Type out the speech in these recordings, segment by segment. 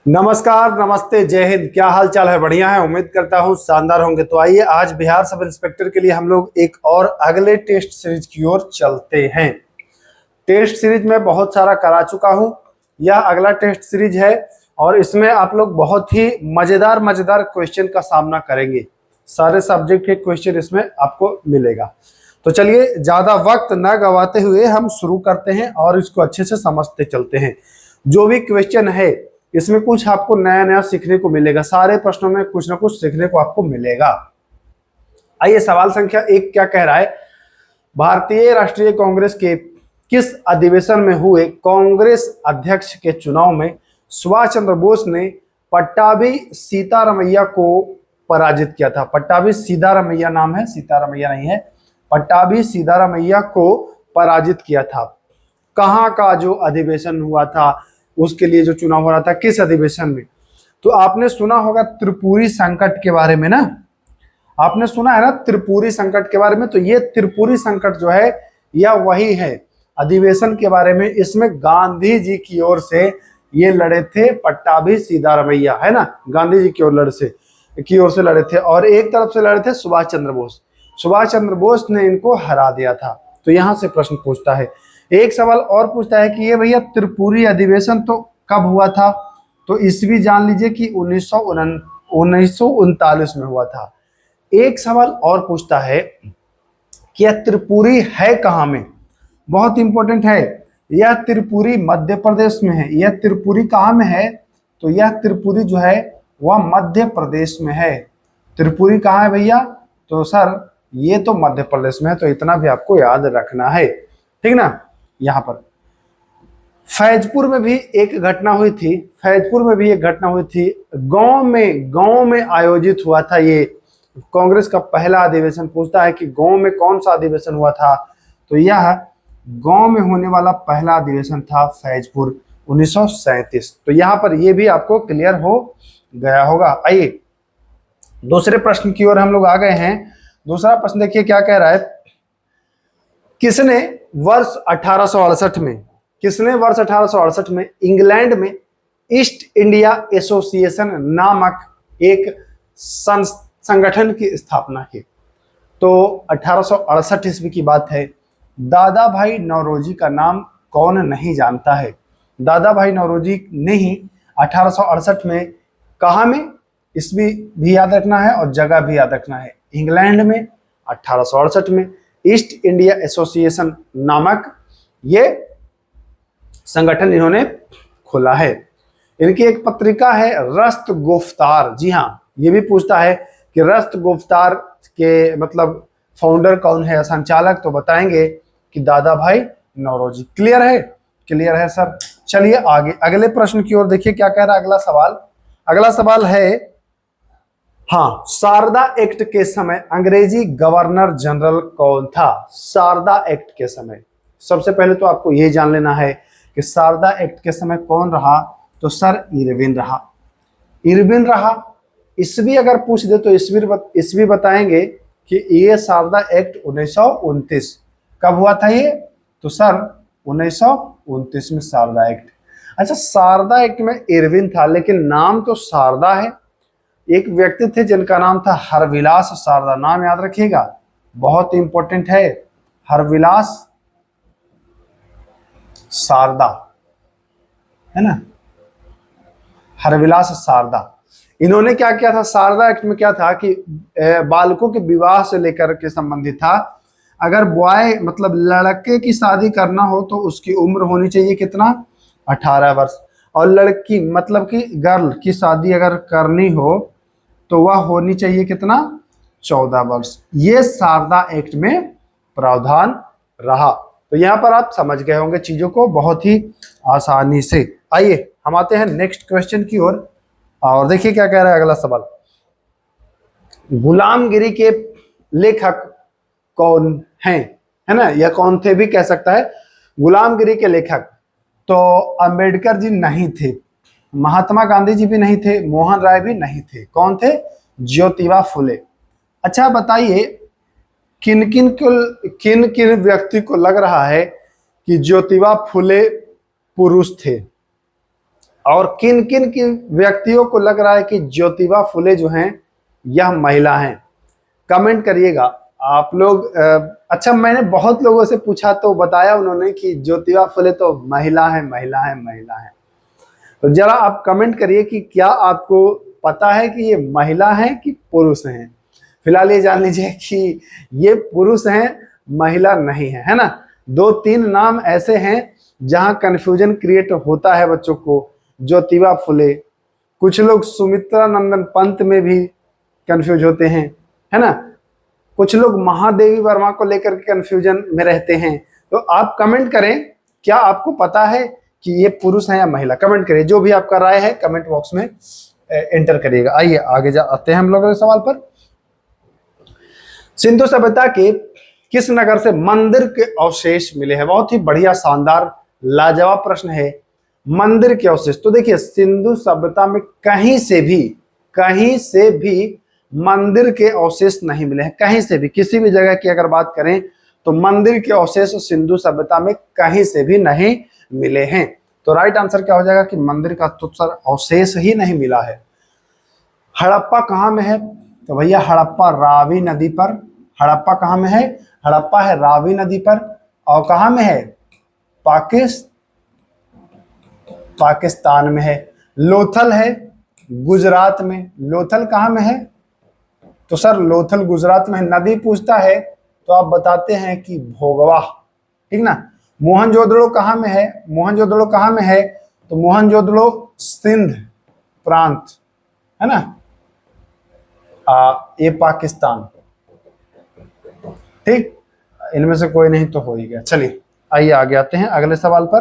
नमस्कार, नमस्ते, जय हिंद। क्या हाल चाल है? बढ़िया है, उम्मीद करता हूँ शानदार होंगे। तो आइए आज बिहार सब इंस्पेक्टर के लिए हम लोग एक और अगले टेस्ट सीरीज की ओर चलते हैं। टेस्ट सीरीज में बहुत सारा करा चुका हूँ, यह अगला टेस्ट सीरीज है और इसमें आप लोग बहुत ही मजेदार मजेदार क्वेश्चन का सामना करेंगे। सारे सब्जेक्ट के क्वेश्चन इसमें आपको मिलेगा। तो चलिए ज्यादा वक्त न गवाते हुए हम शुरू करते हैं और इसको अच्छे से समझते चलते हैं। जो भी क्वेश्चन है इसमें कुछ आपको नया नया सीखने को मिलेगा। सारे प्रश्नों में कुछ ना कुछ सीखने को आपको मिलेगा। आइए सवाल संख्या 1 क्या कह रहा है? भारतीय राष्ट्रीय कांग्रेस के किस अधिवेशन में हुए कांग्रेस अध्यक्ष के चुनाव में सुभाष चंद्र बोस ने पट्टाभी सीतारमैया को पराजित किया था? पट्टाभी सीतारमैया नाम है, सीतारमैया नहीं है। पट्टाभी सीतारमैया को पराजित किया था। कहाँ का जो अधिवेशन हुआ था, उसके लिए जो चुनाव हो रहा था, किस अधिवेशन में? तो आपने सुना होगा त्रिपुरी संकट के बारे में ना, आपने सुना है ना त्रिपुरी संकट के बारे में। तो ये त्रिपुरी संकट जो है यह वही है अधिवेशन के बारे में। इसमें गांधी जी की ओर से ये लड़े थे पट्टाभी सीतारमैया, है ना। गांधी जी की ओर से लड़े थे और एक तरफ से लड़े थे सुभाष चंद्र बोस। सुभाष चंद्र बोस ने इनको हरा दिया था। तो यहां से प्रश्न पूछता है। एक सवाल और पूछता है कि ये भैया त्रिपुरी अधिवेशन तो कब हुआ था? तो ईस्वी जान लीजिए कि 1939 में हुआ था। एक सवाल और पूछता है कि यह त्रिपुरी है कहाँ में? बहुत इंपॉर्टेंट है। यह त्रिपुरी मध्य प्रदेश में है। यह त्रिपुरी कहाँ में है? तो यह त्रिपुरी जो है वह मध्य प्रदेश में है। त्रिपुरी कहाँ है भैया? तो सर ये तो मध्य प्रदेश में है। तो इतना भी आपको याद रखना है, ठीक ना। यहाँ पर फैजपुर में भी एक घटना हुई थी। फैजपुर में भी एक घटना हुई थी। गांव में आयोजित हुआ था ये कांग्रेस का पहला अधिवेशन। पूछता है कि गांव में कौन सा अधिवेशन हुआ था? तो यह गांव में होने वाला पहला अधिवेशन था फैजपुर 1937। तो यहाँ पर ये भी आपको क्लियर हो गया होगा। आइए दूसरे प्रश्न की ओर हम लोग आ गए हैं। दूसरा प्रश्न देखिए क्या कह रहा है। किसने वर्ष 1868 में इंग्लैंड में ईस्ट इंडिया एसोसिएशन नामक एक संगठन की स्थापना की? तो 1868 ईस्वी की बात है। दादा भाई नौरोजी का नाम कौन नहीं जानता है? दादा भाई नौरोजी ने ही 1868 में, कहाँ में, ईस्वी भी याद रखना है और जगह भी याद रखना है। इंग्लैंड में 1868 में ईस्ट इंडिया एसोसिएशन नामक ये संगठन इन्होंने खोला है। इनकी एक पत्रिका है रस्त गुफ्तार। जी हाँ, ये भी पूछता है कि रस्त गुफ्तार के मतलब फाउंडर कौन है, संचालक? तो बताएंगे कि दादा भाई नौरोजी। क्लियर है? क्लियर है सर। चलिए आगे अगले प्रश्न की ओर देखिए क्या कह रहा है अगला सवाल। अगला सवाल है, हाँ, शारदा एक्ट के समय अंग्रेजी गवर्नर जनरल कौन था? शारदा एक्ट के समय सबसे पहले तो आपको ये जान लेना है कि शारदा एक्ट के समय कौन रहा? तो सर इरविन रहा। इरविन रहा। ईस्वी अगर पूछ दे तो ईस्वी बताएंगे कि ये शारदा एक्ट 1929 कब हुआ था ये? तो सर 1929 में शारदा एक्ट। अच्छा, शारदा एक्ट में इरविन था लेकिन नाम तो शारदा है। एक व्यक्ति थे जिनका नाम था हरविलास शारदा। नाम याद रखिएगा, बहुत इंपॉर्टेंट है। हरविलास शारदा, है ना, हरविलास शारदा। इन्होंने क्या किया था? शारदा एक्ट में क्या था कि बालकों के विवाह से लेकर के संबंधित था। अगर बॉय मतलब लड़के की शादी करना हो तो उसकी उम्र होनी चाहिए कितना? 18 वर्ष। और लड़की मतलब कि गर्ल की शादी अगर करनी हो तो वह होनी चाहिए कितना? 14 वर्ष। ये शारदा एक्ट में प्रावधान रहा। तो यहाँ पर आप समझ गए होंगे चीजों को बहुत ही आसानी से। आइए हम आते हैं नेक्स्ट क्वेश्चन की ओर और देखिए क्या कह रहा है अगला सवाल। गुलामगिरी के लेखक कौन हैं? है ना, या कौन थे भी कह सकता है। गुलामगिरी के लेखक तो अंबेडकर जी नहीं थे, महात्मा गांधी जी भी नहीं थे, मोहन राय भी नहीं थे। कौन थे? ज्योतिबा फुले। अच्छा बताइए किन किन व्यक्ति को लग रहा है कि ज्योतिबा फुले पुरुष थे? और किन किन की व्यक्तियों को लग रहा है कि ज्योतिबा फुले जो हैं यह महिला हैं, कमेंट करिएगा आप लोग। अच्छा, मैंने बहुत लोगों से पूछा तो बताया उन्होंने कि ज्योतिबा फुले तो महिला है, महिला है, महिला है। तो जरा आप कमेंट करिए कि क्या आपको पता है कि ये महिला है कि पुरुष हैं। फिलहाल ये जान लीजिए कि ये पुरुष हैं, महिला नहीं है, है ना। दो तीन नाम ऐसे हैं जहां कंफ्यूजन क्रिएट होता है बच्चों को। ज्योतिबा फुले, कुछ लोग सुमित्रा नंदन पंत में भी कंफ्यूज होते हैं, है ना। कुछ लोग महादेवी वर्मा को लेकर के कंफ्यूजन में रहते हैं। तो आप कमेंट करें, क्या आपको पता है कि ये पुरुष है या महिला। कमेंट करिए, जो भी आपका राय है कमेंट बॉक्स में एंटर करिएगा। आइए आगे आते हैं हम लोग अगले सवाल पर। सिंधु सभ्यता के किस नगर से मंदिर के अवशेष मिले हैं। बहुत ही बढ़िया, शानदार, लाजवाब प्रश्न है। मंदिर के अवशेष, तो देखिए सिंधु सभ्यता में कहीं से भी मंदिर के अवशेष नहीं मिले हैं। कहीं से भी, किसी भी जगह की अगर बात करें तो मंदिर के अवशेष सिंधु सभ्यता में कहीं से भी नहीं मिले हैं। तो राइट आंसर क्या हो जाएगा कि मंदिर का तो सर अवशेष ही नहीं मिला है। हड़प्पा कहाँ में है, तो भैया हड़प्पा रावी नदी पर। हड़प्पा कहाँ में है, हड़प्पा है रावी नदी पर। और कहाँ में है, पाकिस्तान में है। लोथल है गुजरात में। लोथल कहाँ में है, तो सर लोथल गुजरात में है। नदी पूछता है तो आप बताते हैं कि भोगवा, ठीक ना। मोहनजोदड़ो कहाँ में है, मोहनजोदड़ो कहाँ में है, तो मोहनजोदड़ो सिंध प्रांत, है ना। ये पाकिस्तान, ठीक। इनमें से कोई नहीं तो हो ही गया। चलिए आइए आगे आते हैं अगले सवाल पर।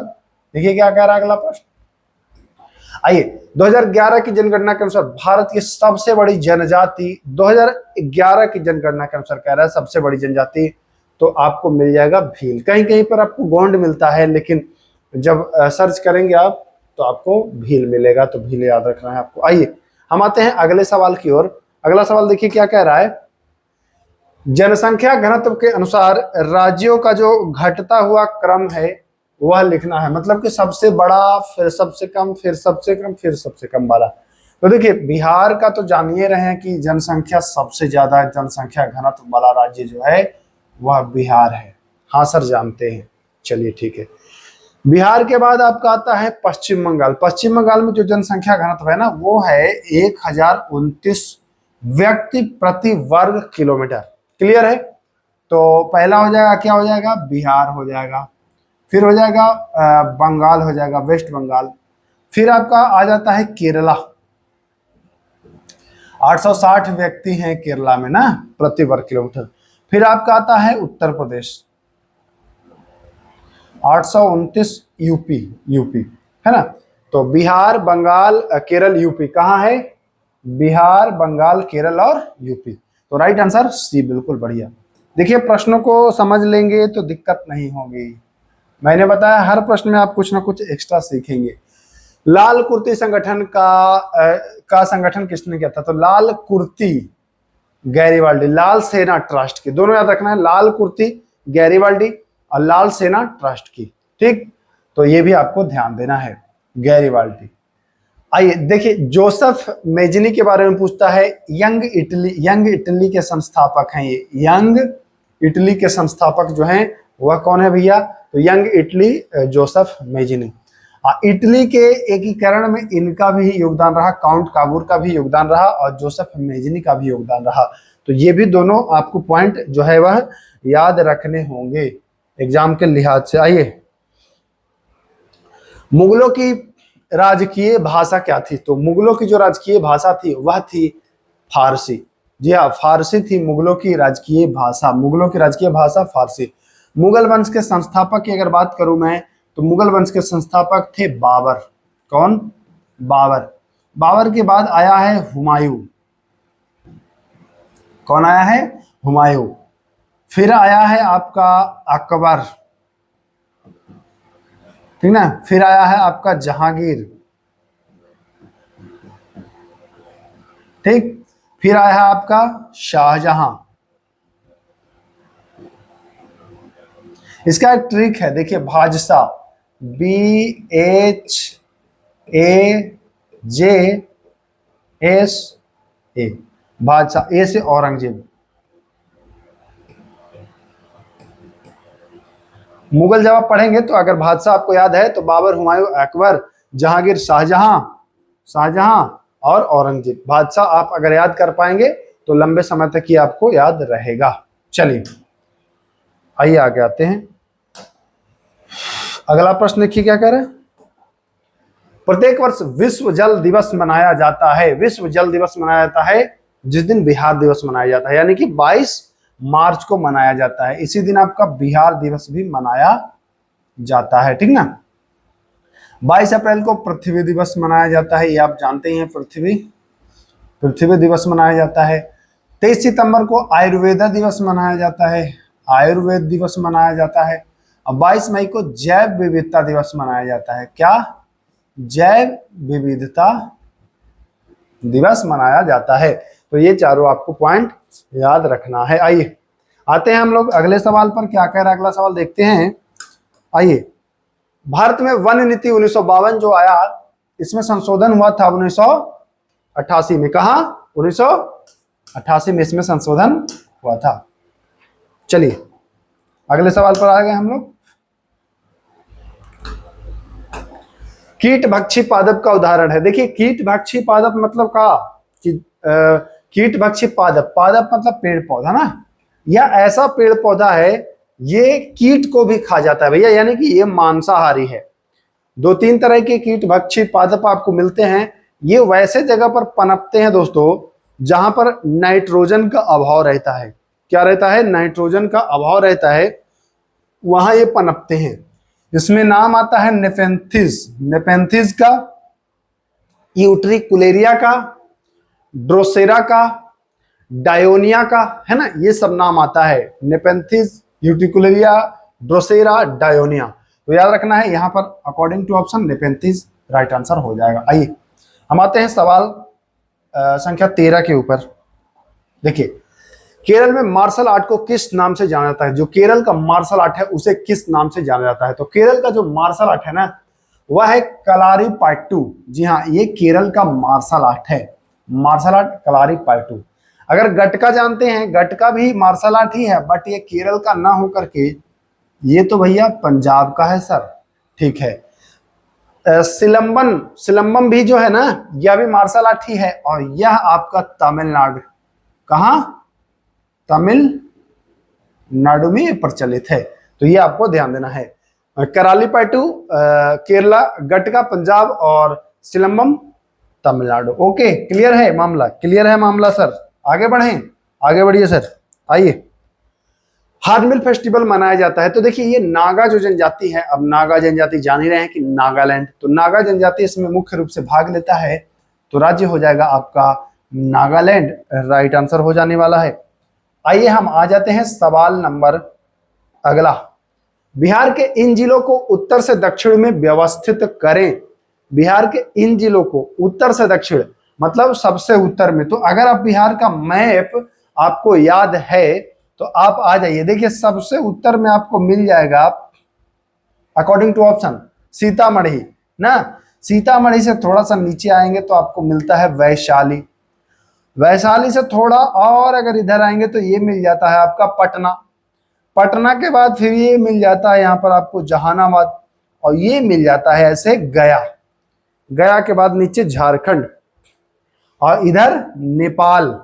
देखिए क्या कह रहा है अगला प्रश्न। आइए, 2011 की जनगणना के अनुसार भारत की सबसे बड़ी जनजाति, 2011 की जनगणना के अनुसार कह रहा है सबसे बड़ी जनजाति, तो आपको मिल जाएगा भील। कहीं कहीं पर आपको गोंड मिलता है, लेकिन जब सर्च करेंगे आप तो आपको भील मिलेगा। तो भील याद रखना है आपको। आइए हम आते हैं अगले सवाल की ओर। अगला सवाल देखिए क्या कह रहा है। जनसंख्या घनत्व के अनुसार राज्यों का जो घटता हुआ क्रम है वह लिखना है। मतलब कि सबसे बड़ा, फिर सबसे कम, फिर सबसे कम, फिर सबसे कम वाला। तो देखिए बिहार का तो जानिए रहे हैं कि जनसंख्या सबसे ज्यादा जनसंख्या घनत्व वाला राज्य जो है वह बिहार है। हाँ सर जानते हैं, चलिए ठीक है। बिहार के बाद आपका आता है पश्चिम बंगाल। पश्चिम बंगाल में जो जनसंख्या घनत्व है ना वो है 1029 व्यक्ति प्रति वर्ग किलोमीटर। क्लियर है। तो पहला हो जाएगा, क्या हो जाएगा, बिहार हो जाएगा। फिर हो जाएगा बंगाल हो जाएगा, वेस्ट बंगाल। फिर आपका आ जाता है केरला, 860 व्यक्ति हैं केरला में ना प्रति वर्ग किलोमीटर। फिर आपका आता है उत्तर प्रदेश, 829 यूपी, है ना। तो बिहार, बंगाल, केरल, यूपी कहाँ है, बिहार, बंगाल, केरल और यूपी। तो राइट आंसर सी, बिल्कुल बढ़िया। देखिए प्रश्नों को समझ लेंगे तो दिक्कत नहीं होगी। मैंने बताया हर प्रश्न में आप कुछ ना कुछ एक्स्ट्रा सीखेंगे। लाल कुर्ती संगठन का संगठन किसने किया था, तो लाल कुर्ती गैरीवाल्डी, लाल सेना ट्रस्ट की। दोनों याद रखना है, लाल कुर्ती गैरीवाल्डी और लाल सेना ट्रस्ट की, ठीक। तो ये भी आपको ध्यान देना है, गैरीवाल्डी। आइए देखिए, जोसेफ मेजनी के बारे में पूछता है। यंग इटली के संस्थापक हैं ये। यंग इटली के संस्थापक जो हैं वह कौन है भैया, तो young Italy Joseph Mazzini. Italy के एकीकरण में इनका भी योगदान रहा, काउंट काबूर का भी योगदान रहा और जोसेफ मेजनी का भी योगदान रहा। तो ये भी दोनों आपको पॉइंट जो है वह याद रखने होंगे एग्जाम के लिहाज से। आइए, मुगलों की राजकीय भाषा क्या थी, तो मुगलों की जो राजकीय भाषा थी वह थी फारसी। जी हाँ, फारसी थी मुगलों की राजकीय भाषा। मुगलों की राजकीय भाषा फारसी। मुगल वंश के संस्थापक की अगर बात करूं मैं, तो मुगल वंश के संस्थापक थे बाबर। कौन, बाबर। बाबर के बाद आया है हुमायूं। कौन आया है, हुमायूं। फिर आया है आपका अकबर, ठीक ना। फिर आया है आपका जहांगीर, ठीक। फिर आया है आपका शाहजहां। इसका एक ट्रिक है, देखिए भाजसा, BH A J S A, बादशाह। ए से औरंगजेब। मुगल जब आप पढ़ेंगे तो अगर बादशाह आपको याद है तो बाबर, हुमायूं, अकबर, जहांगीर, शाहजहां, शाहजहां और औरंगजेब। बादशाह आप अगर याद कर पाएंगे तो लंबे समय तक ये आपको याद रहेगा। चलिए आइए आगे आते हैं। अगला प्रश्न देखिए क्या कह रहे हैं। प्रत्येक वर्ष विश्व जल दिवस मनाया जाता है। विश्व जल दिवस मनाया जाता है जिस दिन बिहार दिवस मनाया जाता है, यानी कि 22 मार्च को मनाया जाता है। इसी दिन आपका बिहार दिवस भी मनाया जाता है, ठीक ना। 22 अप्रैल को पृथ्वी दिवस मनाया जाता है, ये आप जानते ही हैं। पृथ्वी दिवस मनाया जाता है। 23 सितंबर को आयुर्वेद दिवस मनाया जाता है। आयुर्वेद दिवस मनाया जाता है। और 22 मई को जैव विविधता दिवस मनाया जाता है। क्या? जैव विविधता दिवस मनाया जाता है। तो ये चारों आपको पॉइंट याद रखना है। आइए आते हैं हम लोग अगले सवाल पर। क्या कह रहा है अगला सवाल, देखते हैं। आइए, भारत में वन नीति 1952 जो आया, इसमें संशोधन हुआ था 1988 में। कहा? 1988 में इसमें संशोधन हुआ था। चलिए अगले सवाल पर आ गए हम लोग। कीट भक्षी पादप का उदाहरण है। देखिए कीट भक्षी पादप मतलब का कि कीट भक्षी पादप, पादप मतलब पेड़ पौधा ना, या ऐसा पेड़ पौधा है ये कीट को भी खा जाता है भैया, यानी कि ये मांसाहारी है। 2-3 तरह के कीट भक्षी पादप आपको मिलते हैं। ये वैसे जगह पर पनपते हैं दोस्तों जहां पर नाइट्रोजन का अभाव रहता है। क्या रहता है? नाइट्रोजन का अभाव रहता है, वहां ये पनपते हैं। इसमें नाम आता है नेपेंथिस, नेपेंथिस का, यूट्रिकुलेरिया का, ड्रोसेरा का, डायोनिया का, है ना, ये सब नाम आता है। Nepenthes, Utricularia, Drosera, Dionaea. तो याद रखना है यहां पर according to option Nepenthes right answer हो जाएगा। आइए हम आते हैं सवाल संख्या 13 के ऊपर। देखिए केरल में मार्शल आर्ट को किस नाम से जाना जाता है? जो केरल का मार्शल आर्ट है उसे किस नाम से जाना जाता है? तो केरल का जो मार्शल आर्ट है ना वह है कलारीपयट्टू। जी हाँ, ये केरल का मार्शल आर्ट है, मार्शल आर्ट कलारीपयट्टू। अगर गटका जानते हैं, गटका भी मार्शल आर्ट ही है, बट ये केरल का ना होकर के ये तो भैया पंजाब का है सर, ठीक है। सिलंबन, सिलंबम भी जो है ना यह भी मार्शल आर्ट ही है, और यह आपका तमिलनाडु, कहाँ? तमिलनाडु में प्रचलित है। तो ये आपको ध्यान देना है। करालीपयट्टू केरला, गटका पंजाब और सिलंबम तमिलनाडु। ओके, क्लियर है मामला? क्लियर है मामला सर? आगे बढ़ें, आगे बढ़िए सर। आइए, हार्नबिल फेस्टिवल मनाया जाता है। तो देखिए ये नागा जो जनजाति है, अब नागा जनजाति जान ही रहे हैं कि नागालैंड, तो नागा जनजाति इसमें मुख्य रूप से भाग लेता है। तो राज्य हो जाएगा आपका नागालैंड, राइट आंसर हो जाने वाला है। आइए हम आ जाते हैं सवाल नंबर अगला। बिहार के इन जिलों को उत्तर से दक्षिण में व्यवस्थित करें। बिहार के इन जिलों को उत्तर से दक्षिण मतलब सबसे उत्तर में। तो अगर आप बिहार का मैप आपको याद है तो आप आ जाइए। देखिए सबसे उत्तर में आपको मिल जाएगा अकॉर्डिंग टू ऑप्शन सीतामढ़ी ना। सीतामढ़ी से थोड़ा सा नीचे आएंगे तो आपको मिलता है वैशाली। वैशाली से थोड़ा और अगर इधर आएंगे तो ये मिल जाता है आपका पटना। पटना के बाद फिर ये मिल जाता है यहाँ पर आपको जहानाबाद, और ये मिल जाता है ऐसे गया। गया के बाद नीचे झारखंड और इधर नेपाल।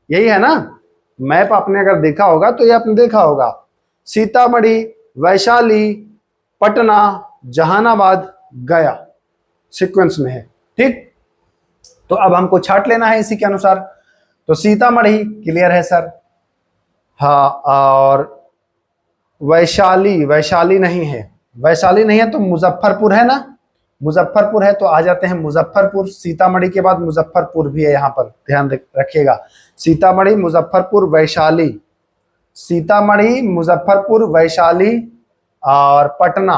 यही है ना, मैप आपने अगर देखा होगा तो ये आपने देखा होगा सीतामढ़ी, वैशाली, पटना, जहानाबाद, गया सीक्वेंस में है, ठीक। तो अब हमको छाट लेना है इसी के अनुसार। तो सीतामढ़ी क्लियर है सर, हाँ, और वैशाली, वैशाली नहीं है, वैशाली नहीं है तो मुजफ्फरपुर है ना, मुजफ्फरपुर है तो आ जाते हैं मुजफ्फरपुर। सीतामढ़ी के बाद मुजफ्फरपुर भी है, यहाँ पर ध्यान रखिएगा। सीतामढ़ी, मुजफ्फरपुर, वैशाली, सीतामढ़ी, मुजफ्फरपुर, वैशाली और पटना।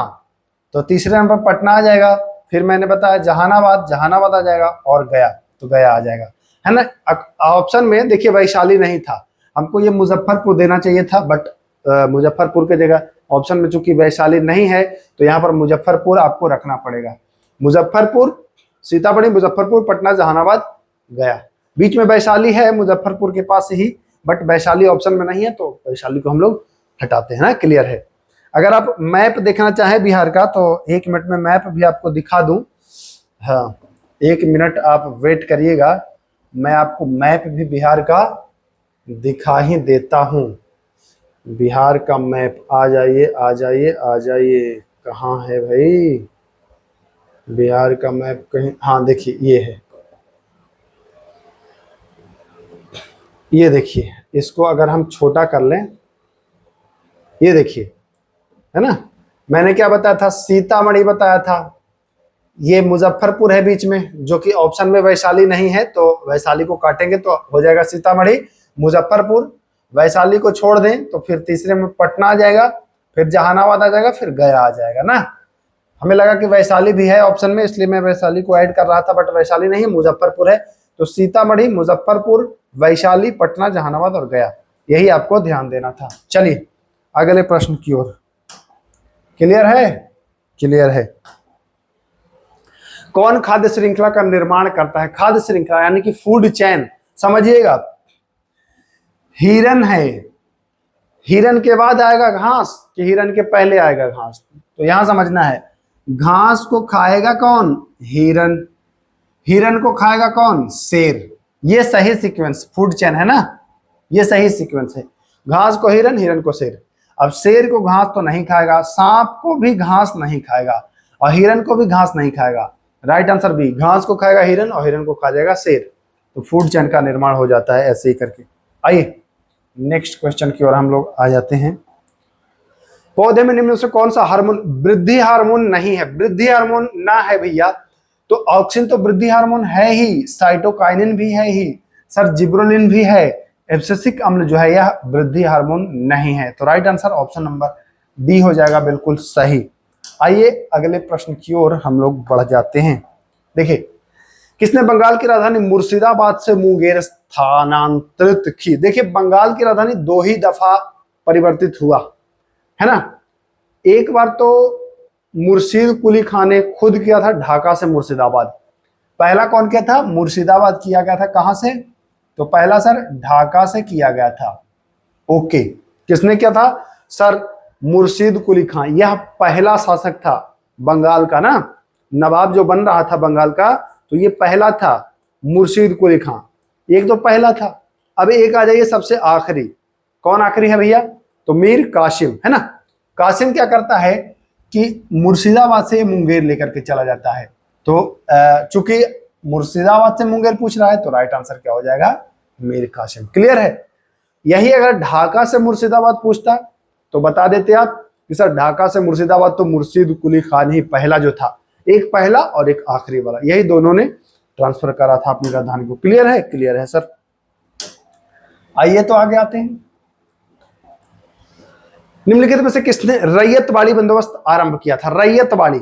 तो तीसरे नंबर पटना आ जाएगा। फिर मैंने बताया जहानाबाद, जहानाबाद आ जाएगा, और गया तो गया आ जाएगा, है ना। ऑप्शन में देखिए वैशाली नहीं था, हमको ये मुजफ्फरपुर देना चाहिए था, बट मुजफ्फरपुर के जगह ऑप्शन में चूंकि वैशाली नहीं है तो यहाँ पर मुजफ्फरपुर आपको रखना पड़ेगा। मुजफ्फरपुर सीतामढ़ी, मुजफ्फरपुर, पटना, जहानाबाद, गया। बीच में वैशाली है मुजफ्फरपुर के पास ही, बट वैशाली ऑप्शन में नहीं है तो वैशाली को हम लोग हटाते हैं ना। क्लियर है। अगर आप मैप देखना चाहें बिहार का तो 1 मिनट में मैप भी आपको दिखा दूं। हाँ, 1 मिनट आप वेट करिएगा, मैं आपको मैप भी बिहार का दिखा ही देता हूं। बिहार का मैप, आ जाइए आ जाइए आ जाइए, कहाँ है भाई बिहार का मैप? कहीं, हाँ देखिए ये है, ये देखिए। इसको अगर हम छोटा कर लें, ये देखिए, है ना। मैंने क्या बताया था? सीतामढ़ी बताया था। ये मुजफ्फरपुर है बीच में, जो कि ऑप्शन में वैशाली नहीं है, तो वैशाली को काटेंगे तो हो जाएगा सीतामढ़ी, मुजफ्फरपुर। वैशाली को छोड़ दें तो फिर तीसरे में पटना आ जाएगा, फिर जहानाबाद आ जाएगा, फिर गया आ जाएगा ना। हमें लगा कि वैशाली भी है ऑप्शन में, इसलिए मैं वैशाली को ऐड कर रहा था, बट वैशाली नहीं, मुजफ्फरपुर है। तो सीतामढ़ी, मुजफ्फरपुर, वैशाली, पटना, जहानाबाद और गया, यही आपको ध्यान देना था। चलिए अगले प्रश्न की ओर। क्लियर है? क्लियर है। कौन खाद्य श्रृंखला का निर्माण करता है? खाद्य श्रृंखला यानी कि फूड चेन, समझिएगा। हिरन है, हिरन के बाद आएगा घास कि हिरन के पहले आएगा घास? तो यहां समझना है, घास को खाएगा कौन? हिरन। हिरन को खाएगा कौन? शेर। ये सही सीक्वेंस फूड चेन है ना, ये सही सीक्वेंस है। घास को हिरन, हिरन को शेर। अब शेर को घास तो नहीं खाएगा, सांप को भी घास नहीं खाएगा, और हिरन को भी घास नहीं खाएगा। राइट आंसर बी, घास को खाएगा हिरन और हिरन को खा जाएगा शेर। तो फूड चेन का निर्माण हो जाता है ऐसे ही करके। आइए नेक्स्ट क्वेश्चन की ओर हम लोग आ जाते हैं। पौधे में निम्न से कौन सा हार्मोन वृद्धि हार्मोन नहीं है? वृद्धि हार्मोन ना है भैया, तो ऑक्सिन तो वृद्धि हार्मोन है ही, साइटोकाइनिन भी है ही, सर जिब्रेलिन भी है, एब्सिसिक अम्ल जो है यह वृद्धि हार्मोन नहीं है। तो right answer option number D हो जाएगा, बिल्कुल सही। आइए अगले प्रश्न की ओर हम लोग बढ़ जाते हैं। देखिए, किसने बंगाल की राजधानी मुर्शिदाबाद से मुंगेर स्थानांतरित की? देखिए, बंगाल की राजधानी 2 ही दफा परिवर्तित हुआ है ना। एक बार तो मुर्शीद कुली खान ने खुद किया था ढाका से मुर्शिदाबाद। पहला कौन किया था? मुर्शिदाबाद किया गया था। कहां से? तो पहला सर ढाका से किया गया था। ओके, किसने किया था? सर मुर्शीद कुली खान। यह पहला शासक था बंगाल का ना, नवाब जो बन रहा था बंगाल का, तो ये पहला था मुर्शीद कुली खान। एक तो पहला था। अब एक आ जाइए सबसे आखिरी। कौन आखिरी है भैया? तो मीर कासिम, है ना। कासिम क्या करता है कि मुर्शिदाबाद से मुंगेर लेकर के चला जाता है। तो चूंकि मुर्शिदाबाद से मुंगेर पूछ रहा है, तो राइट आंसर क्या हो जाएगा? मीर कासिम। क्लियर है? यही अगर ढाका से मुर्शिदाबाद पूछता तो बता देते आप कि सर ढाका से मुर्शिदाबाद तो मुर्शीद कुली खान ही पहला जो था, एक पहला और एक आखिरी वाला, यही दोनों ने ट्रांसफर करा था अपनी राजधानी को। क्लियर है? क्लियर है सर। आइए तो आगे आते हैं। निम्नलिखित में से किसने रैयतवाड़ी बंदोबस्त आरंभ किया था? रैयतवाड़ी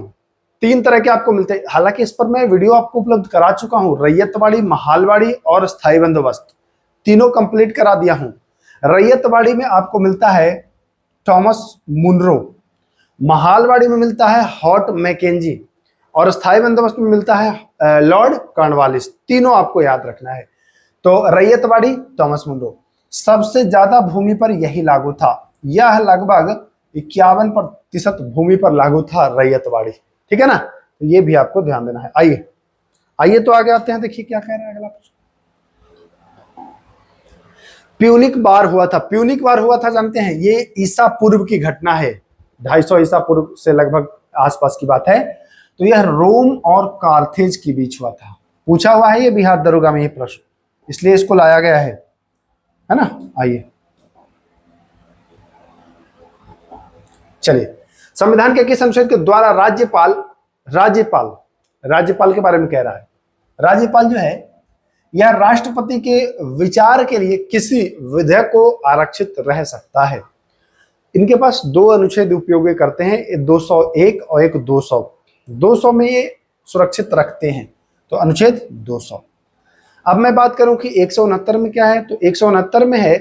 3 तरह के आपको मिलते हैं, हालांकि इस पर मैं वीडियो आपको उपलब्ध करा चुका हूं। रैयतवाड़ी, महालवाड़ी और स्थायी बंदोबस्त तीनों कंप्लीट करा दिया हूं। रैयतवाड़ी में आपको मिलता है थॉमस मुनरो, महालवाड़ी में मिलता है हॉट मैकेंजी, और स्थायी बंदोबस्त में मिलता है लॉर्ड कॉर्नवालिस। तीनों आपको याद रखना है। तो रैयतवाड़ी थॉमस मुनरो, सबसे ज्यादा भूमि पर यही लागू था। यह लगभग 51% भूमि पर लागू था रैयतवाड़ी। ठीक है ना, तो ये भी आपको ध्यान देना है। आइए आइए तो आगे आते हैं। देखिए क्या कह रहा है अगला प्रश्न। प्यूनिक वार हुआ था। प्यूनिक वार हुआ था जानते हैं, ये ईसा पूर्व की घटना है, 250 ईसा पूर्व से लगभग आसपास की बात है। तो यह रोम और कार्थेज के बीच हुआ था। पूछा हुआ है ये बिहार दरोगा में ये प्रश्न, इसलिए इसको लाया गया है ना। आइए चलिए, संविधान के किस अनुच्छेद के द्वारा राज्यपाल राज्यपाल के बारे में कह रहा है? राज्यपाल जो है यह राष्ट्रपति के विचार के लिए किसी विधेयक को आरक्षित रह सकता है। इनके पास 2 अनुच्छेद उपयोग करते हैं, 201 और एक 200। 200 में ये सुरक्षित रखते हैं, तो अनुच्छेद 200। अब मैं बात करूं कि 169 में क्या है, तो 169 में है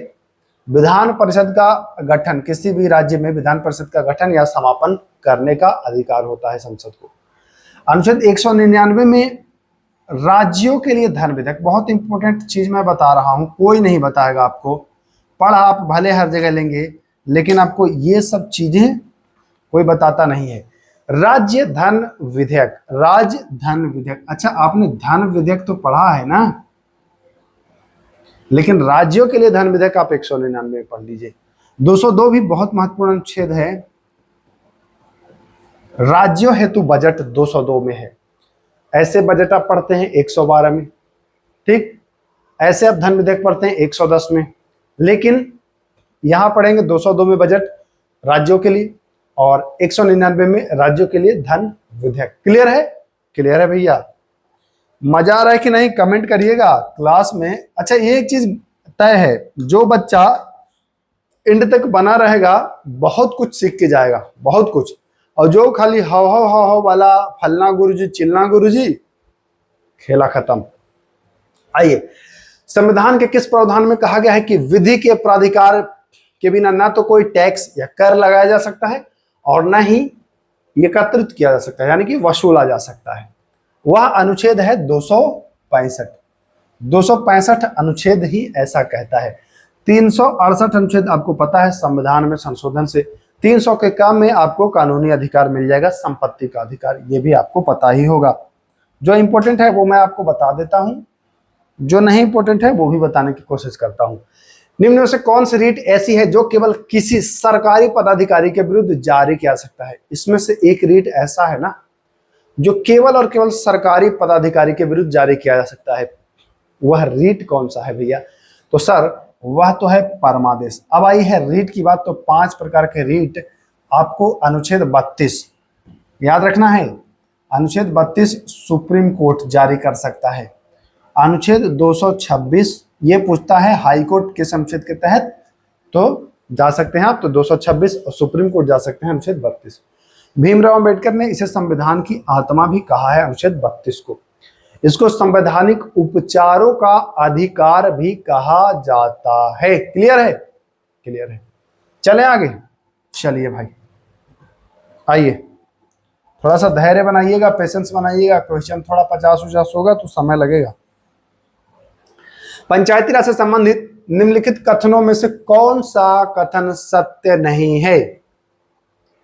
विधान परिषद का गठन, किसी भी राज्य में विधान परिषद का गठन या समापन करने का अधिकार होता है संसद को। अनुच्छेद 199 में राज्यों के लिए धन विधेयक, बहुत इंपॉर्टेंट चीज मैं बता रहा हूं, कोई नहीं बताएगा आपको। पढ़ आप भले हर जगह लेंगे, लेकिन आपको ये सब चीजें कोई बताता नहीं है। राज्य धन विधेयक, राज्य धन विधेयक। अच्छा, आपने धन विधेयक तो पढ़ा है ना, लेकिन राज्यों के लिए धन विधेयक आप 199 में पढ़ लीजिए। 202 भी बहुत महत्वपूर्ण अनुच्छेद है, राज्यों हेतु बजट 202 में है। ऐसे बजट आप पढ़ते हैं 112 में, ठीक। ऐसे आप धन विधेयक पढ़ते हैं 110 में, लेकिन यहां पढ़ेंगे 202 में बजट राज्यों के लिए और 199 में राज्यों के लिए धन विधेयक। क्लियर है? क्लियर है भैया? मजा आ रहा है कि नहीं कमेंट करिएगा क्लास में। अच्छा, ये एक चीज तय है, जो बच्चा एंड तक बना रहेगा बहुत कुछ सीख के जाएगा, बहुत कुछ। और जो खाली हाव हाव हाव हाव वाला फलना गुरुजी चिलना गुरुजी, खेला खत्म। आइए, संविधान के किस प्रावधान में कहा गया है कि विधि के प्राधिकार के बिना ना तो कोई टैक्स या कर लगाया जा सकता है और ना ही एकत्रित किया जा सकता है, यानी कि वसूला जा सकता है। वह अनुच्छेद है 265। 265 अनुच्छेद ही ऐसा कहता है। 368 अनुच्छेद आपको पता है संविधान में संशोधन से 300 के काम में आपको कानूनी अधिकार मिल जाएगा, संपत्ति का अधिकार, ये भी आपको पता ही होगा। जो इंपॉर्टेंट है वो मैं आपको बता देता हूं, जो नहीं इंपॉर्टेंट है वो भी बताने की कोशिश करता हूं। निम्न में से कौन सी रीट ऐसी है जो केवल किसी सरकारी पदाधिकारी के विरुद्ध जारी किया सकता है? इसमें से एक रीट ऐसा है ना जो केवल और केवल सरकारी पदाधिकारी के विरुद्ध जारी किया जा सकता है, वह रीट कौन सा है भैया? तो सर वह तो है परमादेश। अब आई है रीट की बात, तो 5 प्रकार के रीट आपको अनुच्छेद 32 याद रखना है। अनुच्छेद 32 सुप्रीम कोर्ट जारी कर सकता है। अनुच्छेद 226 ये पूछता है हाई कोर्ट किस अनुच्छेद के तहत, तो जा सकते हैं आप, तो 226 और सुप्रीम कोर्ट जा सकते हैं अनुच्छेद 32। भीमराव अंबेडकर ने इसे संविधान की आत्मा भी कहा है अनुच्छेद 32 को। इसको संवैधानिक उपचारों का अधिकार भी कहा जाता है। क्लियर है? क्लियर है। चले आगे, चलिए भाई आइए, थोड़ा सा धैर्य बनाइएगा, पेशेंस बनाइएगा, क्वेश्चन थोड़ा 50-50 होगा तो समय लगेगा। पंचायती राज से संबंधित निम्नलिखित कथनों में से कौन सा कथन सत्य नहीं है?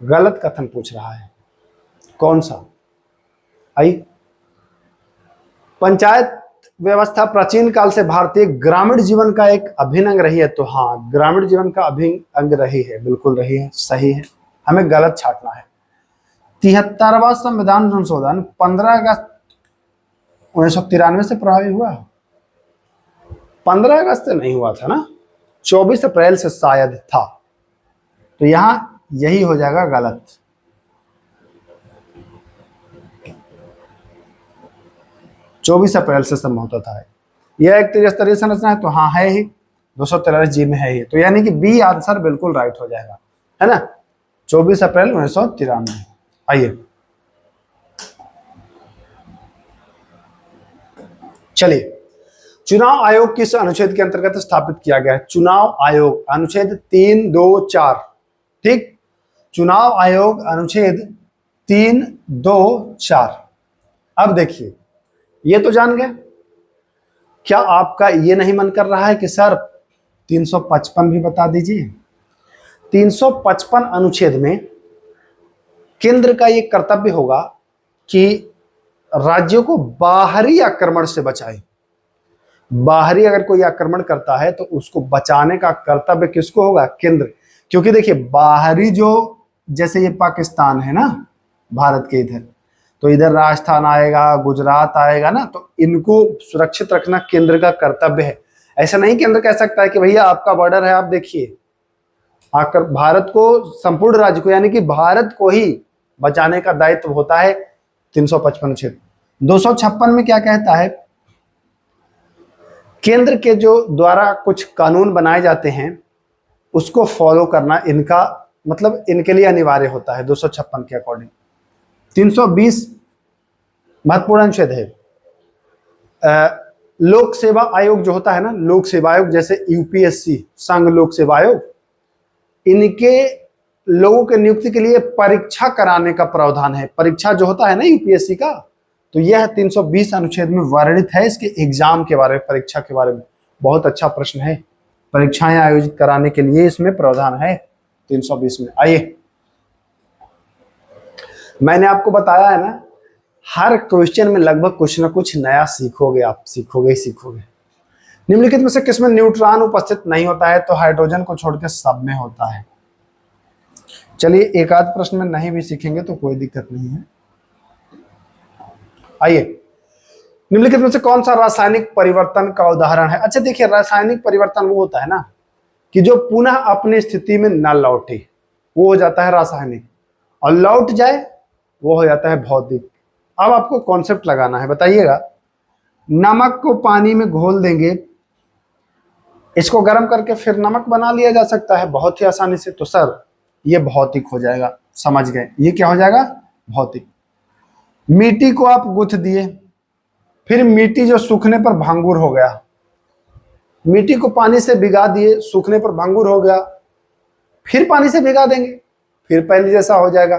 गलत कथन पूछ रहा है, कौन सा? आई, पंचायत व्यवस्था प्राचीन काल से भारतीय ग्रामीण जीवन का एक अभिन्न अंग रही है। तो हाँ, ग्रामीण जीवन का अभिन्न अंग रही है, बिल्कुल रही है, सही है, हमें गलत छांटना है। 73वां संविधान संशोधन 15 अगस्त 1993 से प्रभावी हुआ। 15 अगस्त से नहीं हुआ था ना, 24 अप्रैल से शायद था, तो यहां यही हो जाएगा गलत। 24 अप्रैल से संभवतः था। यह एक त्रिस्तरीय संरचना है, तो हाँ है ही, 243 जी में है ही, तो यानी कि बी आंसर बिल्कुल राइट हो जाएगा, है ना, 24 अप्रैल 1993। आइए चलिए, चुनाव आयोग किस अनुच्छेद के अंतर्गत स्थापित किया गया है? चुनाव आयोग अनुच्छेद 324, ठीक, चुनाव आयोग अनुच्छेद 324। अब देखिए, ये तो जान गए, क्या आपका ये नहीं मन कर रहा है कि सर 355 भी बता दीजिए? 355 अनुच्छेद में केंद्र का ये कर्तव्य होगा कि राज्यों को बाहरी आक्रमण से बचाए। बाहरी अगर कोई आक्रमण करता है तो उसको बचाने का कर्तव्य किसको होगा? केंद्र। क्योंकि देखिए, बाहरी जो, जैसे ये पाकिस्तान है ना भारत के इधर, तो इधर राजस्थान आएगा, गुजरात आएगा ना, तो इनको सुरक्षित रखना केंद्र का कर्तव्य है। ऐसा नहीं केंद्र कह सकता है कि भैया आपका बॉर्डर है, आप देखिए, आकर भारत को, संपूर्ण राज्य को, यानी कि भारत को ही बचाने का दायित्व होता है 355 अनुच्छेद। 256 में क्या कहता है? केंद्र के जो द्वारा कुछ कानून बनाए जाते हैं उसको फॉलो करना इनका, मतलब इनके लिए अनिवार्य होता है 256 के अकॉर्डिंग। 320 महत्वपूर्ण अनुच्छेद है। लोक सेवा आयोग जो होता है ना, लोक सेवा आयोग, जैसे यूपीएससी, संघ लोक सेवा आयोग, इनके लोगों के नियुक्ति के लिए परीक्षा कराने का प्रावधान है। परीक्षा जो होता है ना यूपीएससी का, तो यह 320 अनुच्छेद में वर्णित है। इसके एग्जाम के बारे में, परीक्षा के बारे में बहुत अच्छा प्रश्न है। परीक्षाएं आयोजित कराने के लिए इसमें प्रावधान है 320 में। आइए, मैंने आपको बताया है ना, हर क्वेश्चन में लगभग कुछ ना कुछ नया सीखोगे, आप सीखोगे ही सीखोगे। निम्नलिखित में से किसमें न्यूट्रॉन उपस्थित नहीं होता है? तो हाइड्रोजन को छोड़कर सब में होता है। चलिए, एक आध प्रश्न में नहीं भी सीखेंगे तो कोई दिक्कत नहीं है। आइए, निम्नलिखित में से कौन सा रासायनिक परिवर्तन का उदाहरण है? अच्छा देखिए, रासायनिक परिवर्तन वो होता है ना कि जो पुनः अपनी स्थिति में न लौटे, वो हो जाता है रासायनिक, और लौट जाए वो हो जाता है भौतिक। अब आपको कॉन्सेप्ट लगाना है, बताइएगा। नमक को पानी में घोल देंगे, इसको गर्म करके फिर नमक बना लिया जा सकता है बहुत ही आसानी से। तो सर ये भौतिक हो जाएगा, समझ गए? ये क्या हो जाएगा? भौतिक। मिट्टी को आप गुथ दिए, फिर मिट्टी जो सूखने पर भंगुर हो गया, मिट्टी को पानी से भिगा दिए, सूखने पर भंगुर हो गया, फिर पानी से भिगा देंगे, फिर पहले जैसा हो जाएगा।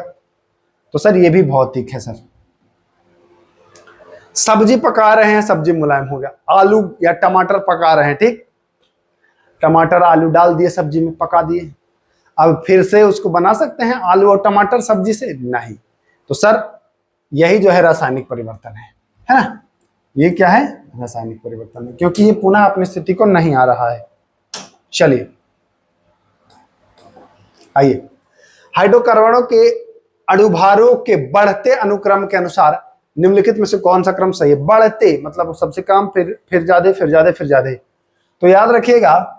तो सर ये भी भौतिक है। सर सब्जी पका रहे हैं, सब्जी मुलायम हो गया। आलू या टमाटर पका रहे हैं, ठीक, टमाटर आलू डाल दिए, सब्जी में पका दिए, अब फिर से उसको बना सकते हैं आलू और टमाटर सब्जी से? नहीं। तो सर यही जो है रासायनिक परिवर्तन है ना? ये क्या है? रासायनिक परिवर्तन है, क्योंकि ये पुनः अपनी स्थिति को नहीं आ रहा है। चलिए आइए, हाइड्रोकार्बनों के अणुभारों के बढ़ते अनुक्रम के अनुसार निम्नलिखित में से कौन सा क्रम सही है? बढ़ते मतलब सबसे कम, फिर ज्यादा, फिर ज्यादा, फिर ज्यादा। तो याद रखिएगा,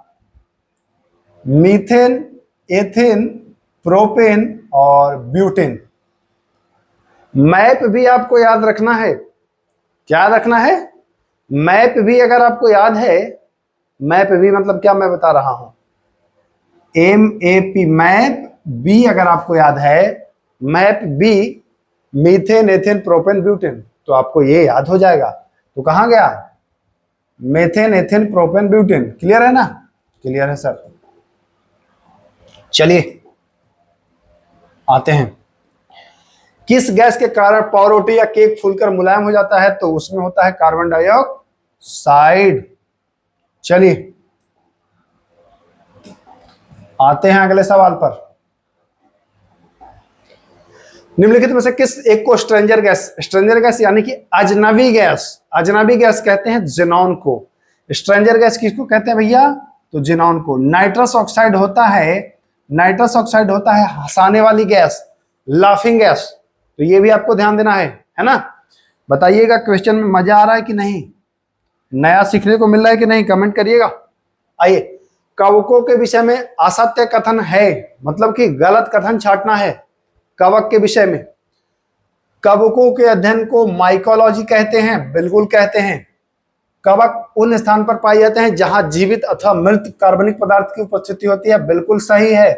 मीथेन, एथेन, प्रोपेन और ब्यूटेन। मैप भी आपको याद रखना है। क्या याद रखना है? मैप भी अगर आपको याद है, मैप भी मतलब क्या मैं बता रहा हूं, MAP, मैप बी अगर आपको याद है, map B, methane, ethane, propane, butane, तो आपको ये याद हो जाएगा। तो कहां गया? Methane, ethane, propane, butane. Clear है ना? क्लियर है सर। चलिए आते हैं, किस गैस के कारण पावरोटी या केक फूलकर मुलायम हो जाता है? तो उसमें होता है कार्बन डाइऑक्साइड। चलिए आते हैं अगले सवाल पर। निम्नलिखित में से किस एक को स्ट्रेंजर गैस यानी कि अजनबी गैस कहते हैं? जिनॉन को। स्ट्रेंजर गैस किसको कहते हैं भैया? तो जिनॉन को। नाइट्रस ऑक्साइड होता है हंसाने वाली गैस, लाफिंग गैस। तो ये भी आपको ध्यान देना है ना? बताइएगा क्वेश्चन में मजा आ रहा है कि नहीं, नया सीखने को मिल रहा है कि नहीं, कमेंट करिएगा। आइए, कवकों के विषय में असत्य कथन है, मतलब कि गलत कथन छांटना है कवक के विषय में। कवकों के अध्ययन को माइकोलॉजी कहते हैं, बिल्कुल कहते हैं। कवक उन स्थान पर पाए जाते हैं जहां जीवित अथवा मृत कार्बनिक पदार्थ की उपस्थिति होती है, बिल्कुल सही है।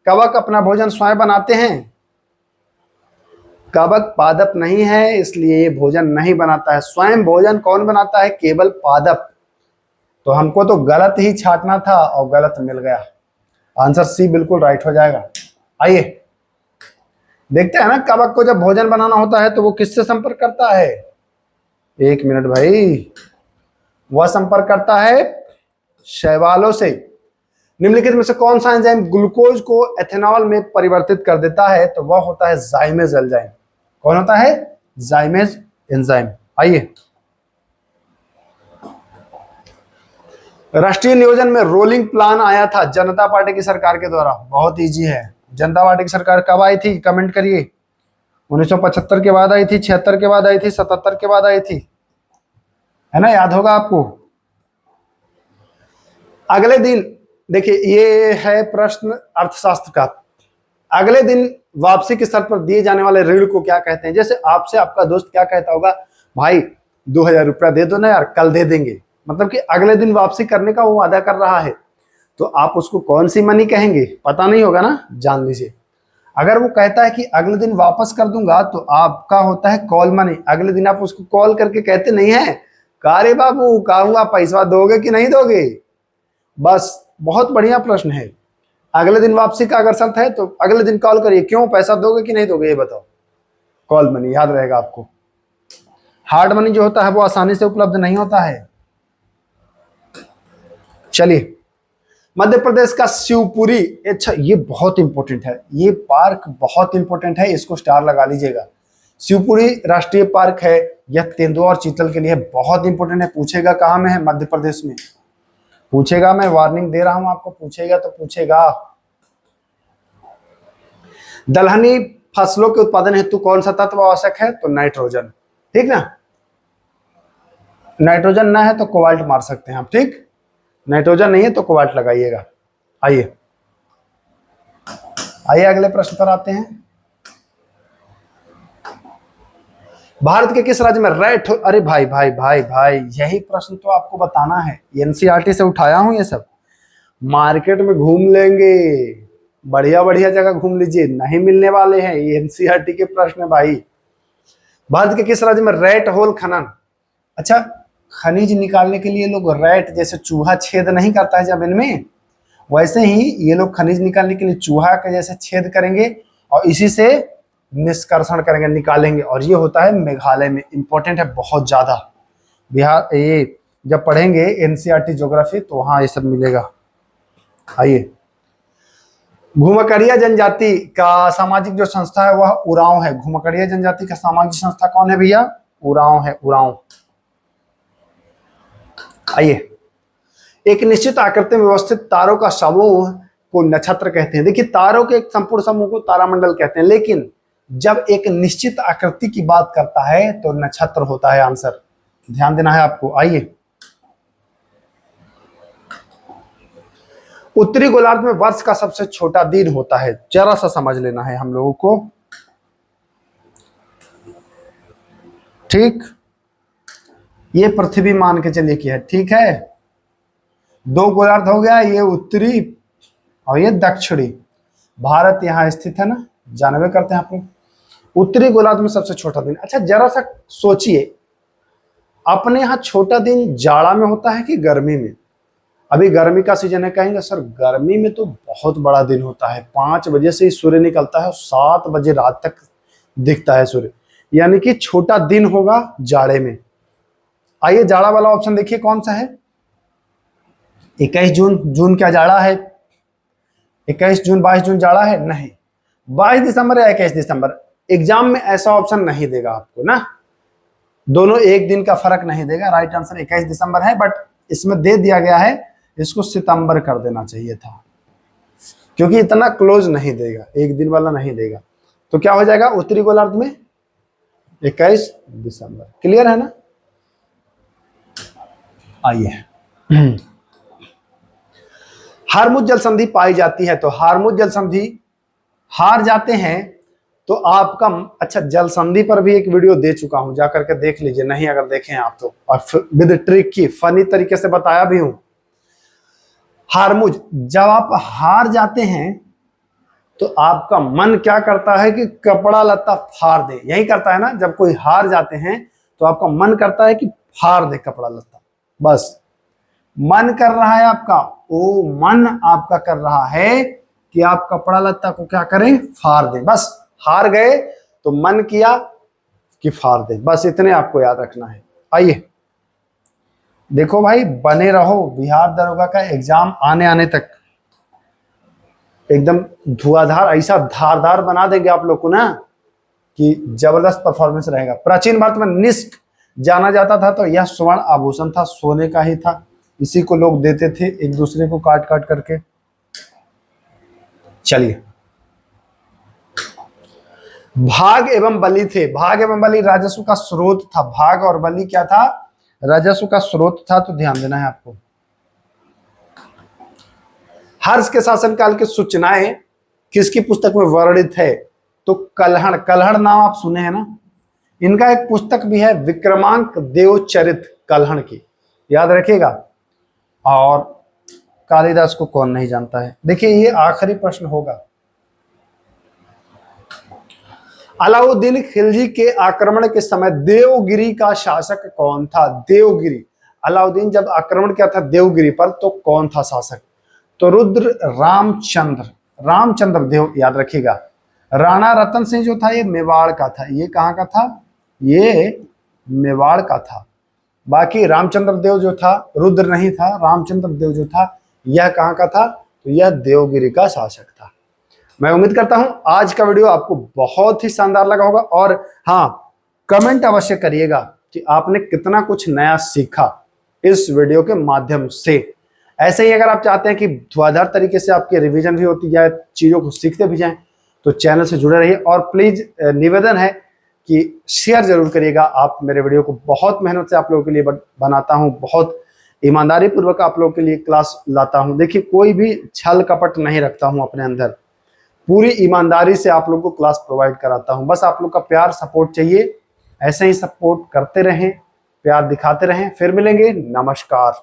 कवक अपना भोजन स्वयं बनाते हैं। कवक पादप नहीं है, इसलिए ये भोजन नहीं बनाता है। स्वयं भोजन कौन बनाता है? केवल पादप। तो हमको तो गलत ही छांटना था और गलत मिल गया। आंसर सी बिल्कुल राइट हो जाएगा। आइए देखते हैं ना, कवक को जब भोजन बनाना होता है तो वो किससे संपर्क करता है? एक मिनट भाई, वह संपर्क करता है शैवालों से। निम्नलिखित में से कौन सा एंजाइम ग्लूकोज को एथेनॉल में परिवर्तित कर देता है? तो वह होता है जाइमेज एंजाइम। कौन होता है? जाइमेज एंजाइम। आइए, राष्ट्रीय नियोजन में रोलिंग प्लान आया था जनता पार्टी की सरकार के द्वारा। बहुत इजी है। जनता पार्टी की सरकार कब आई थी? कमेंट करिए। 1975 के बाद आई थी, 76 के बाद आई थी, 77 के बाद आई थी, है ना? याद होगा आपको। अगले दिन देखिए, ये है प्रश्न अर्थशास्त्र का। अगले दिन वापसी की शर्त पर दिए जाने वाले ऋण को क्या कहते हैं? जैसे आपसे आपका दोस्त क्या कहता होगा, भाई 2000 रुपया दे दो ना यार, कल दे देंगे। मतलब कि अगले दिन वापसी करने का वो वादा कर रहा है। तो आप उसको कौन सी मनी कहेंगे? पता नहीं होगा ना, जान लीजिए। अगर वो कहता है कि अगले दिन वापस कर दूंगा, तो आपका होता है कॉल मनी। अगले दिन आप उसको कॉल करके कहते नहीं है, का रे बाबू का हुआ, पैसा दोगे कि नहीं दोगे? बस, बहुत बढ़िया प्रश्न है। अगले दिन वापसी का अगर शर्त है तो अगले दिन कॉल करिए, क्यों, पैसा दोगे कि नहीं दोगे, ये बताओ। कॉल मनी याद रहेगा आपको। हार्ड मनी जो होता है वो आसानी से उपलब्ध नहीं होता है। चलिए, मध्य प्रदेश का शिवपुरी, अच्छा ये बहुत इंपॉर्टेंट है, ये पार्क बहुत इंपॉर्टेंट है, इसको स्टार लगा लीजिएगा। शिवपुरी राष्ट्रीय पार्क है, यह तेंदुआ और चीतल के लिए बहुत इंपॉर्टेंट है। पूछेगा कहाँ में है, मध्य प्रदेश में पूछेगा, मैं वार्निंग दे रहा हूं आपको, पूछेगा तो पूछेगा। दलहनी फसलों के उत्पादन हेतु कौन सा तत्व आवश्यक है, तो नाइट्रोजन, ठीक ना। नाइट्रोजन ना है तो कोबाल्ट मार सकते हैं आप, ठीक। नाइट्रोजन नहीं है तो कोबाल्ट लगाइएगा। आइए आइए अगले प्रश्न पर आते हैं। भारत के किस राज्य में रेड, अरे भाई भाई भाई भाई, यही प्रश्न तो आपको बताना है, एनसीईआरटी से उठाया हूं ये सब। मार्केट में घूम लेंगे, बढ़िया बढ़िया जगह घूम लीजिए, नहीं मिलने वाले हैं, ये एनसीईआरटी के प्रश्न है भाई। भारत के किस राज्य में रेट होल खनन, अच्छा खनिज निकालने के लिए लोग रैट, जैसे चूहा छेद नहीं करता है जमीन में, वैसे ही ये लोग खनिज निकालने के लिए चूहा के जैसे छेद करेंगे और इसी से निष्कर्षण करेंगे, निकालेंगे, और ये होता है मेघालय में। इंपॉर्टेंट है बहुत ज्यादा, बिहार ये जब पढ़ेंगे एनसीईआरटी ज्योग्राफी तो वहां ये सब मिलेगा। आइए, घुमकड़िया जनजाति का सामाजिक जो संस्था है वह उरांव है। घुमकड़िया जनजाति का सामाजिक संस्था कौन है भैया, उरांव है, उरांव। आइए, एक निश्चित आकृति में व्यवस्थित तारों का समूह को नक्षत्र कहते हैं। देखिए, तारों के एक संपूर्ण समूह को तारामंडल कहते हैं, लेकिन जब एक निश्चित आकृति की बात करता है तो नक्षत्र होता है आंसर, ध्यान देना है आपको। आइए, उत्तरी गोलार्ध में वर्ष का सबसे छोटा दिन होता है, जरा सा समझ लेना है हम लोगों को, ठीक। ये पृथ्वी मान के चलिए कि है, ठीक है। दो गोलार्ध हो गया, ये उत्तरी और ये दक्षिणी। भारत यहाँ स्थित है ना, जानवे करते हैं आप लोग। उत्तरी गोलार्ध में सबसे छोटा दिन, अच्छा जरा सा सोचिए, अपने यहाँ छोटा दिन जाड़ा में होता है कि गर्मी में। अभी गर्मी का सीजन है, कहेंगे सर गर्मी में तो बहुत बड़ा दिन होता है, 5 बजे से ही सूर्य निकलता है और 7 बजे रात तक दिखता है सूर्य, यानी कि छोटा दिन होगा जाड़े में। आइए, जाड़ा वाला ऑप्शन देखिए कौन सा है, 21 जून। जून क्या जाड़ा है, 21 जून 22 जून जाड़ा है, नहीं। 22 दिसंबर या 21 दिसंबर, एग्जाम में ऐसा ऑप्शन नहीं देगा आपको ना, दोनों एक दिन का फर्क नहीं देगा। राइट आंसर 21 दिसंबर है, बट इसमें दे दिया गया है, इसको सितंबर कर देना चाहिए था, क्योंकि इतना क्लोज नहीं देगा, एक दिन वाला नहीं देगा। तो क्या हो जाएगा, उत्तरी गोलार्ध में 21 दिसंबर। क्लियर है ना। आइए, हारमुज जल संधि पाई जाती है, तो हारमुज जल संधि हार जाते हैं तो आपका, अच्छा जल संधि पर भी एक वीडियो दे चुका हूं, जाकर के देख लीजिए, नहीं अगर देखें आप तो, और विद ट्रिक की फनी तरीके से बताया भी हूं। हारमुज, जब आप हार जाते हैं तो आपका मन क्या करता है कि कपड़ा लत्ता फाड़ दे, यही करता है ना, जब कोई हार जाते हैं तो आपका मन करता है कि फाड़ दे कपड़ा लत्ता, बस मन कर रहा है आपका, ओ मन आपका कर रहा है कि आप कपड़ा लत्ता को क्या करें, फाड़ दें। बस हार गए तो मन किया कि फाड़ दें, बस इतने आपको याद रखना है। आइए देखो भाई, बने रहो, बिहार दरोगा का एग्जाम आने आने तक एकदम धुआंधार, ऐसा धारदार बना देंगे आप लोग को ना कि जबरदस्त परफॉर्मेंस रहेगा। प्राचीन भारत में निष्क जाना जाता था तो यह स्वर्ण आभूषण था, सोने का ही था, इसी को लोग देते थे एक दूसरे को काट काट करके। चलिए, भाग एवं बलि थे, भाग एवं बलि राजस्व का स्रोत था, भाग और बलि क्या था, राजस्व का स्रोत था, तो ध्यान देना है आपको। हर्ष के शासनकाल की सूचनाएं किसकी पुस्तक में वर्णित है, तो कल्हड़, कल्हड़ नाम आप सुने हैं ना, इनका एक पुस्तक भी है विक्रमांक देवचरित कल्हड़ की, याद रखिएगा। और कालिदास को कौन नहीं जानता है। देखिए ये आखिरी प्रश्न होगा, अलाउद्दीन खिलजी के आक्रमण के समय देवगिरी का शासक कौन था, देवगिरी, अलाउद्दीन जब आक्रमण किया था देवगिरी पर तो कौन था शासक, तो रुद्र रामचंद्र, रामचंद्र देव, याद रखिएगा। राणा रतन सिंह जो था ये मेवाड़ का था, ये कहाँ का था, ये मेवाड़ का था। बाकी रामचंद्र देव जो था, रुद्र नहीं था, रामचंद्र देव जो था यह कहाँ का था, तो यह देवगिरी का शासक था। मैं उम्मीद करता हूं आज का वीडियो आपको बहुत ही शानदार लगा होगा, और हाँ, कमेंट अवश्य करिएगा कि आपने कितना कुछ नया सीखा इस वीडियो के माध्यम से। ऐसे ही अगर आप चाहते हैं कि धुआंधार तरीके से आपकी रिवीजन भी होती जाए, चीजों को सीखते भी जाएं, तो चैनल से जुड़े रहिए। और प्लीज निवेदन है कि शेयर जरूर करिएगा। आप मेरे वीडियो को बहुत मेहनत से आप लोगों के लिए बनाता हूं, बहुत ईमानदारी पूर्वक आप लोगों के लिए क्लास लाता हूं। देखिए, कोई भी छल कपट नहीं रखता हूं अपने अंदर, पूरी ईमानदारी से आप लोगों को क्लास प्रोवाइड कराता हूं। बस आप लोग का प्यार सपोर्ट चाहिए, ऐसे ही सपोर्ट करते रहें, प्यार दिखाते रहें। फिर मिलेंगे, नमस्कार।